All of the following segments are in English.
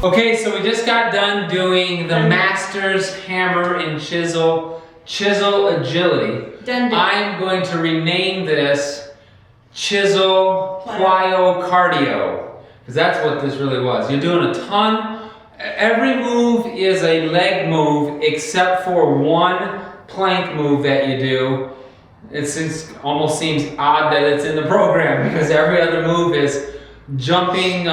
Okay, so we just got done doing the Masters Hammer and Chisel Agility. I'm going to rename this Chisel Plyo Cardio, because that's what this really was. You're doing a ton. Every move is a leg move except for one plank move that you do. It almost seems odd that it's in the program because every other move is jumping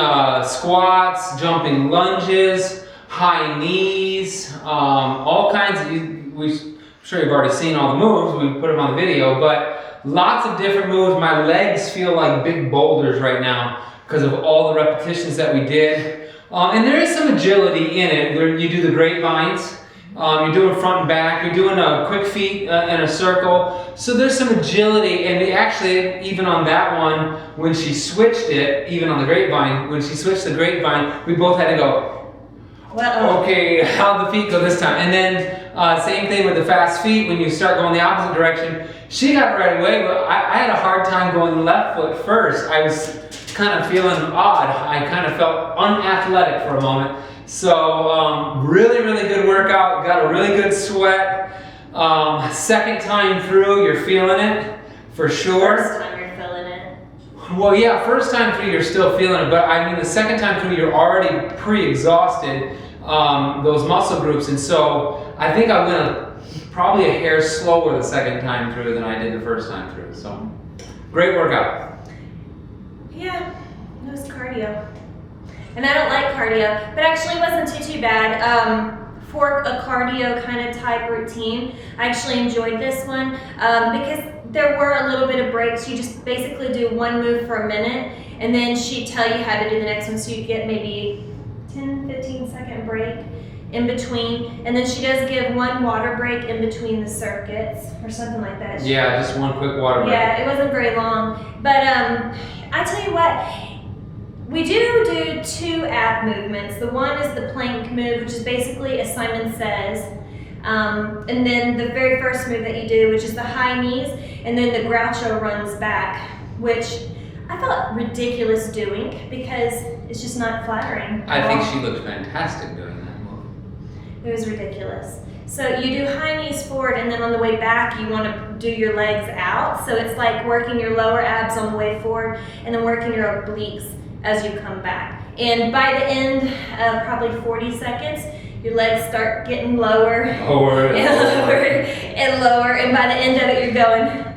squats, jumping lunges, high knees, all kinds of, I'm sure you've already seen all the moves, we put them on the video, but lots of different moves. My legs feel like big boulders right now because of all the repetitions that we did. And there is some agility in it where you do the grapevines. You're doing front and back, you're doing a quick feet in a circle. So there's some agility, and actually, even on that one, when she switched it, even on the grapevine, when she switched the grapevine, we both had to go, okay, how'd the feet go this time? And then same thing with the fast feet, when you start going the opposite direction. She got it right away, but I had a hard time going left foot first. I was kind of feeling odd. I kind of felt unathletic for a moment. So really, really good workout. Got a really good sweat. Second time through, you're feeling it for sure. First time you're feeling it. Well, yeah, first time through you're still feeling it, but I mean the second time through you're already pre-exhausted those muscle groups, and so I think I went probably a hair slower the second time through than I did the first time through. So great workout. Yeah, it was cardio. And I don't like cardio, but actually it wasn't too bad. For a cardio kind of type routine, I actually enjoyed this one because there were a little bit of breaks. You just basically do one move for a minute, and then she'd tell you how to do the next one, so you get maybe 10-15 second break in between, and then she does give one water break in between the circuits or something like that. Yeah, just one quick water break. Yeah, it wasn't very long, but I tell you what, we do two ab movements. The one is the plank move, which is basically as Simon says, and then the very first move that you do, which is the high knees, and then the Groucho runs back, which I felt ridiculous doing because it's just not flattering. I think she looked fantastic doing that move. It was ridiculous. So you do high knees forward, and then on the way back you want to do your legs out. So it's like working your lower abs on the way forward and then working your obliques as you come back. And by the end of probably 40 seconds, your legs start getting lower and lower and lower, and by the end of it you're going.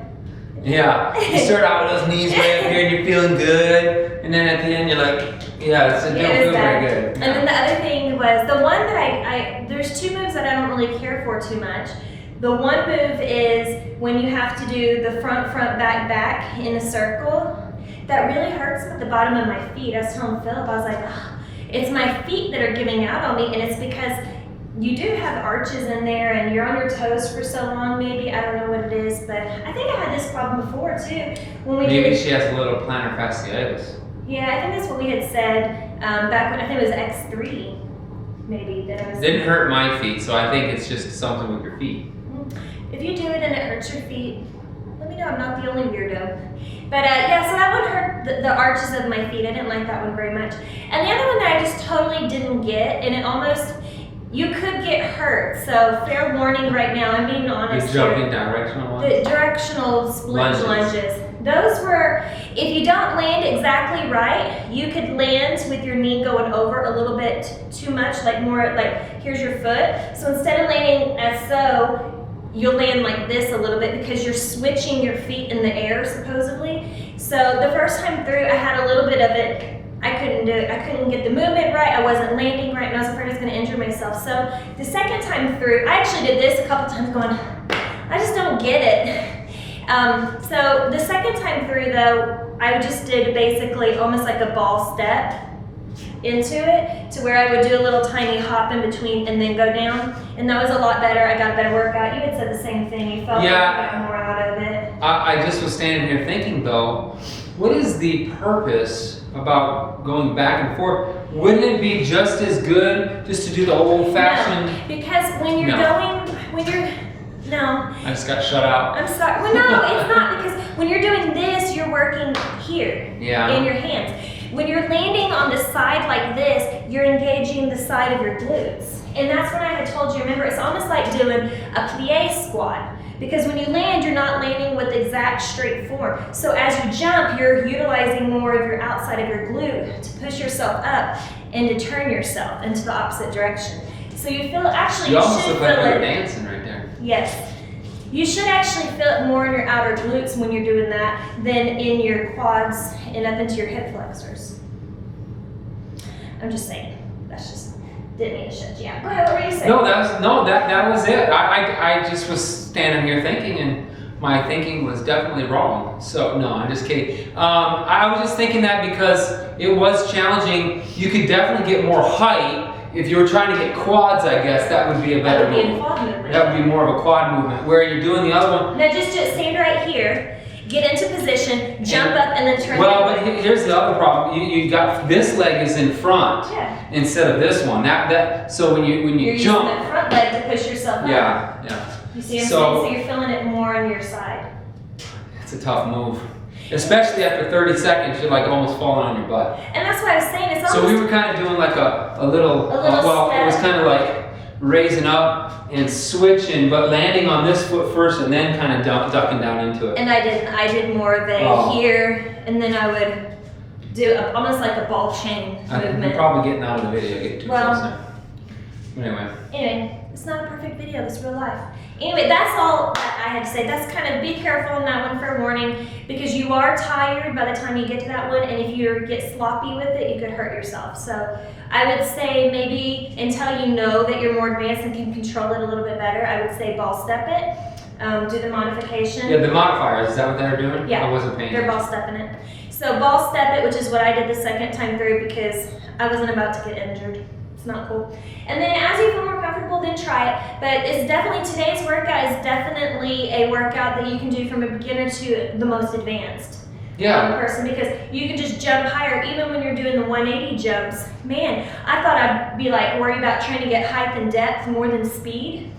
Yeah, you start out with those knees way up here and you're feeling good, and then at the end you're like, yeah, it don't feel very good. And then the other thing was, the one that there's two moves that I don't really care for too much. The one move is when you have to do the front, back in a circle. That really hurts at the bottom of my feet. I was telling Philip, I was like, oh, it's my feet that are giving out on me, and it's because you do have arches in there and you're on your toes for so long, maybe. I don't know what it is, but I think I had this problem before too. Maybe she has a little plantar fasciitis. Yeah, I think that's what we had said back when, I think it was X3, maybe. That I was Didn't hurt my feet, so I think it's just something with your feet. If you do it and it hurts your feet, let me know. I'm not the only weirdo. But yeah, so that one hurt the arches of my feet. I didn't like that one very much. And the other one that I just totally didn't get, and it almost, you could get hurt. So fair warning right now, I'm being honest. The jumping directional ones? The directional split lunges. Those were, if you don't land exactly right, you could land with your knee going over a little bit too much, like more like, here's your foot. So instead of landing as so, you'll land like this a little bit because you're switching your feet in the air, supposedly. So the first time through, I had a little bit of it. I couldn't do it. I couldn't get the movement right. I wasn't landing right, and I was afraid I was going to injure myself. So the second time through, I actually did this a couple times going, I just don't get it. So the second time through, though, I just did basically almost like a ball step into it, to where I would do a little tiny hop in between and then go down, and that was a lot better. I got a better workout. You had said the same thing. You felt like you got more out of it. I just was standing here thinking, though, what is the purpose about going back and forth? Wouldn't it be just as good just to do the old-fashioned? No, because when you're no. I just got shut out. I'm sorry. Well, no, it's not, because when you're doing this, you're working here in your hands. When you're landing on the side like this, you're engaging the side of your glutes. And that's when I had told you, remember, it's almost like doing a plie squat. Because when you land, you're not landing with exact straight form. So as you jump, you're utilizing more of your outside of your glute to push yourself up and to turn yourself into the opposite direction. So you feel, actually, you should almost look feel like it. you're dancing right there. Yes. You should actually feel it more in your outer glutes when you're doing that than in your quads and up into your hip flexors. I'm just saying. That's just, didn't mean to shut you out. Go ahead, what were you saying? No, that was it. I just was standing here thinking, and my thinking was definitely wrong. So no, I'm just kidding. I was just thinking that because it was challenging. You could definitely get more height. If you were trying to get quads, I guess that would be a better That would be a move. quad movement. That would be more of a quad movement. Where you're doing the other one. Now just stand right here, get into position, jump up, and then turn. Well, but here's the other problem. You got this leg is in front instead of this one. So when you you're jump, using that front leg to push yourself up. Yeah. You see what I'm saying? So you're feeling it more on your side. It's a tough move. Especially after 30 seconds, you're like almost falling on your butt. And that's what I was saying. It's almost so we were kind of doing like a little well, step. It was kind of like raising up and switching, but landing on this foot first and then kind of ducking down into it. And I didn't. I did more of a here, and then I would do almost like a ball chain movement. You're probably getting out of the video, getting too close there. Anyway, it's not a perfect video. It's real life. Anyway, that's all that I had to say. That's kind of, be careful on that one for a warning, because you are tired by the time you get to that one, and if you get sloppy with it, you could hurt yourself. So I would say maybe until you know that you're more advanced and can control it a little bit better, I would say ball step it, do the modification. Yeah, the modifiers, is that what they're doing? Yeah, I wasn't paying they're ball stepping it. So ball step it, which is what I did the second time through because I wasn't about to get injured. It's not cool. And then as you feel more comfortable, then try it. But it's definitely, today's workout is definitely a workout that you can do from a beginner to the most advanced person, because you can just jump higher. Even when you're doing the 180 jumps, man, I thought I'd be like worried about trying to get height and depth more than speed.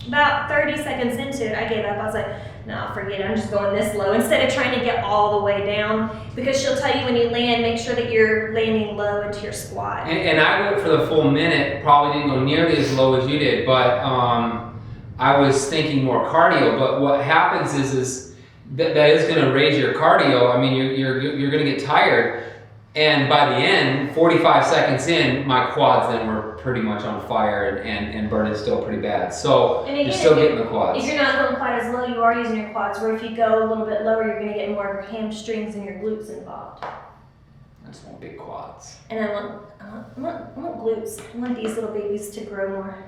About 30 seconds into it, I gave up. I was like, no, forget it. I'm just going this low instead of trying to get all the way down, because she'll tell you when you land, make sure that you're landing low into your squat. And I went for the full minute, probably didn't go nearly as low as you did, but I was thinking more cardio. But what happens is that is going to raise your cardio. I mean, you're going to get tired. And by the end, 45 seconds in, my quads then were pretty much on fire and burning still pretty bad. So again, you're still getting the quads. If you're not going quite as low, you are using your quads. Where if you go a little bit lower, you're going to get more of your hamstrings and your glutes involved. I just want big quads. And I want glutes. I want these little babies to grow more.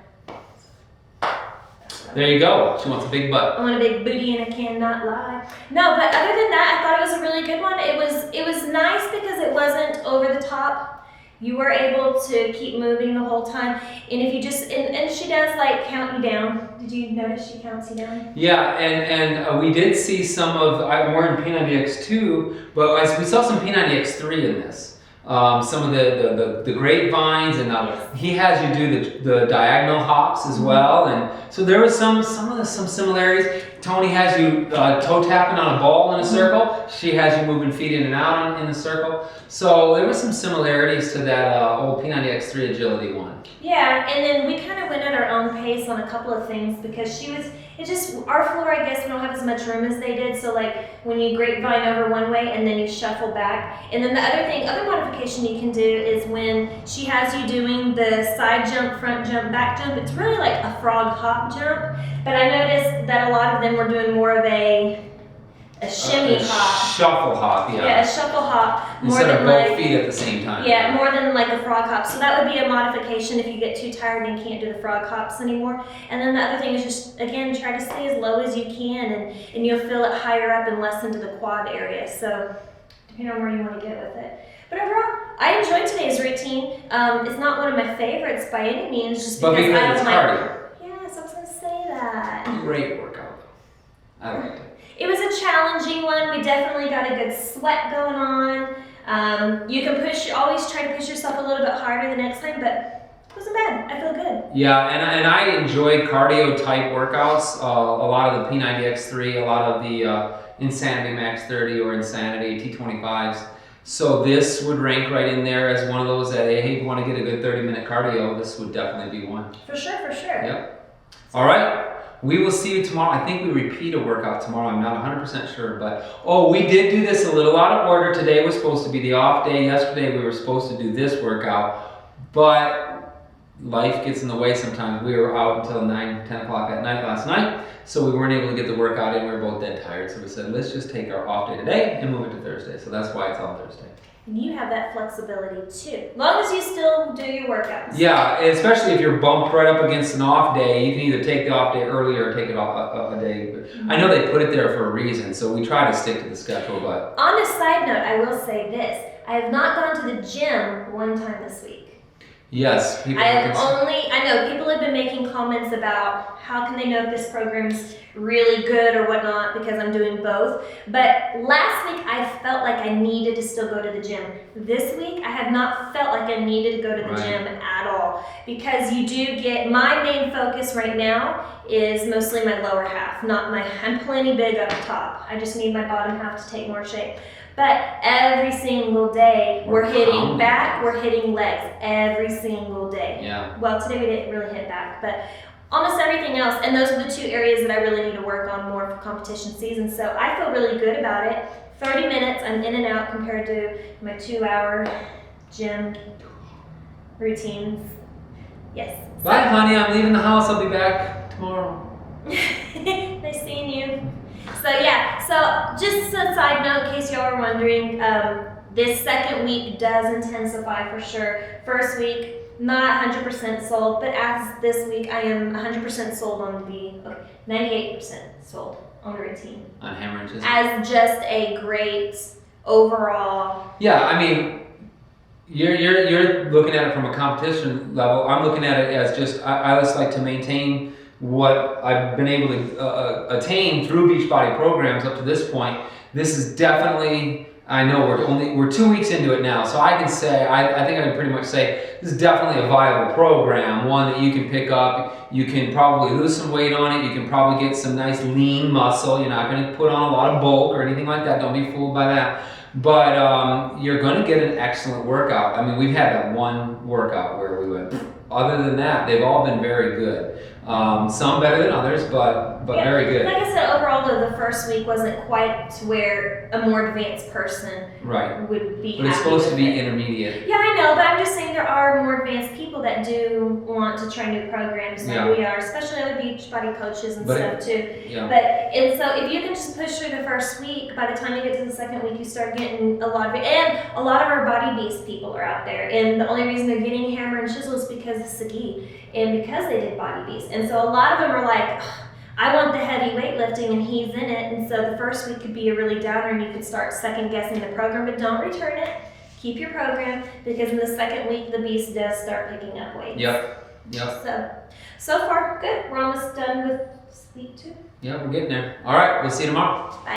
There you go. She wants a big butt. I want a big booty and I cannot lie. No, but other than that, I thought it was a really good one. It was nice because it wasn't over the top. You were able to keep moving the whole time. And if you just, and she does like count you down. Did you notice she counts you down? Yeah, and we did see some of, I'm wearing P90X2, but we saw some P90X3 in this. Some of the grapevines, and he has you do the diagonal hops as well, and so there was some similarities. Tony has you toe tapping on a ball in a circle. She has you moving feet in and out in a circle. So there were some similarities to that old P90X3 agility one. Yeah, and then we kind of went at our own pace on a couple of things because our floor, I guess we don't have as much room as they did. So like when you grapevine over one way and then you shuffle back. And then the other modification you can do is when she has you doing the side jump, front jump, back jump. It's really like a frog hop jump. But I noticed that a lot of them were doing more of a shimmy hop. Shuffle hop, yeah. Yeah, a shuffle hop. Instead of both feet at the same time. Yeah, more than like a frog hop. So that would be a modification if you get too tired and can't do the frog hops anymore. And then the other thing is just, again, try to stay as low as you can, and you'll feel it higher up and less into the quad area. So depending on where you want to get with it. But overall, I enjoyed today's routine. It's not one of my favorites by any means, just because I it's don't like cardio. Yes, I was going to say that. Great workout. I liked it. It was a challenging one. We definitely got a good sweat going on. You can always try to push yourself a little bit harder the next time, but it wasn't bad. I feel good. Yeah, and I enjoyed cardio type workouts. A lot of the P90X3, a lot of the Insanity Max 30 or Insanity T25s. So this would rank right in there as one of those that, hey, if you want to get a good 30-minute cardio, this would definitely be one. For sure, for sure. Yep. All right. We will see you tomorrow. I think we repeat a workout tomorrow. I'm not 100% sure, but we did do this a little out of order. Today was supposed to be the off day. Yesterday we were supposed to do this workout, but life gets in the way sometimes. We were out until 9, 10 o'clock at night last night, so we weren't able to get the workout in. We were both dead tired, so we said, let's just take our off day today and move it to Thursday. So that's why it's on Thursday. And you have that flexibility too, as long as you still do your workouts. Yeah, especially if you're bumped right up against an off day, you can either take the off day early or take it off a day. But I know they put it there for a reason, so we try to stick to the schedule. But on a side note, I will say this: I have not gone to the gym one time this week. Yes, I know people have been making comments about how can they know if this program's really good or whatnot because I'm doing both. But last week I felt like I needed to still go to the gym. This week I have not felt like I needed to go to the gym at all, because you do get, my main focus right now is mostly my lower half, I'm plenty big up top. I just need my bottom half to take more shape. But every single day we're hitting back, we're hitting legs every single day. Yeah. Well, today we didn't really hit back, but almost everything else, and those are the 2 areas that I really need to work on more for competition season. So I feel really good about it. 30 minutes, I'm in and out compared to my 2-hour gym routines. Yes. Bye, honey. I'm leaving the house. I'll be back tomorrow. Nice seeing you. So yeah, so just a side note in case y'all are wondering, this second week does intensify for sure. First week, not 100% sold, but as this week I am 100% sold on 98% sold on the routine. On hammer and chisel. As just a great overall. Yeah, I mean, you're looking at it from a competition level. I'm looking at it as just, I just like to maintain what I've been able to attain through Beachbody programs up to this point. This is definitely, I know we're 2 weeks into it now, so I can say, I think I can pretty much say this is definitely a viable program, one that you can pick up. You can probably lose some weight on it. You can probably get some nice lean muscle. You're not going to put on a lot of bulk or anything like that. Don't be fooled by that. But you're going to get an excellent workout. I mean, we've had that one workout where we went. Other than that, they've all been very good. Some better than others, but very good. Like I said, overall, though, the first week wasn't quite to where a more advanced person would be. But it's supposed to be intermediate. Yeah, I know, but I'm just saying there are more advanced people that do want to try new programs like we are, especially other Beachbody coaches and stuff too. Yeah. And so if you can just push through the first week, by the time you get to the second week, you start getting a lot of it. And a lot of our body beast people are out there, and the only reason they're getting hammer and chisel is because of Sagi and because they did body beast. And so a lot of them are like, I want the heavy weightlifting, and he's in it. And so the first week could be a really downer, and you could start second guessing the program, but don't return it. Keep your program, because in the second week, the beast does start picking up weight. Yep. So far, good. We're almost done with week 2. Yeah, we're getting there. All right, we'll see you tomorrow. Bye.